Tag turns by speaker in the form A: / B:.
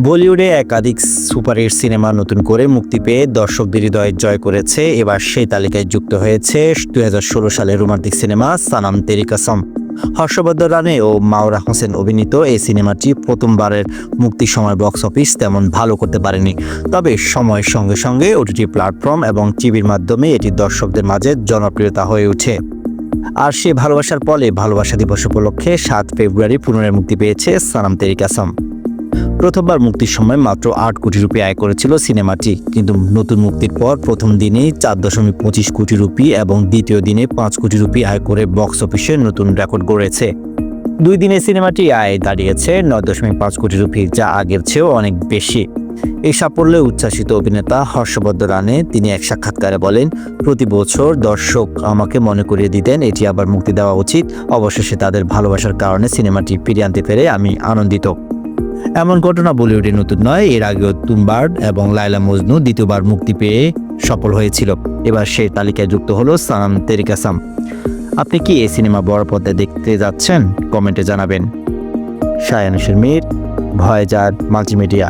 A: বলিউডে একাধিক superhit cinema নতুন করে মুক্তি পেয়ে দর্শকদের হৃদয় জয় করেছে। এবার সেই তালিকায় যুক্ত হয়েছে 2016 সালের রোমান্টিক সিনেমা সানাম তেরি কসম। হর্ষবর্ধন রানে ও মাওরা হোসেন অভিনীত এই সিনেমাটি প্রথমবারের মুক্তির সময় বক্স অফিস তেমন ভালো করতে পারেনি। তবে সময়ের সঙ্গে সঙ্গে ওটিটি প্ল্যাটফর্ম এবং টিভির মাধ্যমে এটি দর্শকদের মাঝে জনপ্রিয়তা হয়ে ওঠে। আর সে ভালোবাসার ফলে ভালোবাসা দিবস উপলক্ষে 7 ফেব্রুয়ারি পুনরায় মুক্তি পেয়েছে সানাম তেরি কসম। প্রথমবার মুক্তির সময় মাত্র 8 কোটি রুপি আয় করেছিল সিনেমাটি, কিন্তু নতুন মুক্তির পর প্রথম দিনেই 4.25 কোটি রুপি এবং দ্বিতীয় দিনে 5 কোটি রুপি আয় করে বক্স অফিসে নতুন রেকর্ড গড়েছে। 2 দিনে সিনেমাটি আয় দাঁড়িয়েছে 9.5 কোটি রুপি, যা আগের চেয়েও অনেক বেশি। এই সাফল্যে উচ্ছ্বাসিত অভিনেতা হর্ষবর্ধন রানে তিনি এক সাক্ষাৎকারে বলেন, প্রতি বছর দর্শক আমাকে মনে করিয়ে দিতেন এটি আবার মুক্তি দেওয়া উচিত। অবশেষে তাদের ভালোবাসার কারণে সিনেমাটি ফিরিয়ে আনতে পেরে আমি আনন্দিত। এমন ঘটনা বলিউডে নতুন নয়, এর আগেও তুমবার্ড এবং লায়লা মজনু দ্বিতীয়বার মুক্তি পেয়ে সফল হয়েছিল। এবার সেই তালিকায় যুক্ত হলো সানাম তেরি কসম। আপনি কি এই সিনেমা বড় পর্দায় দেখতে যাচ্ছেন? কমেন্টে জানাবেন। শায়ানুর মির, ভয়েজার মাল্টিমিডিয়া।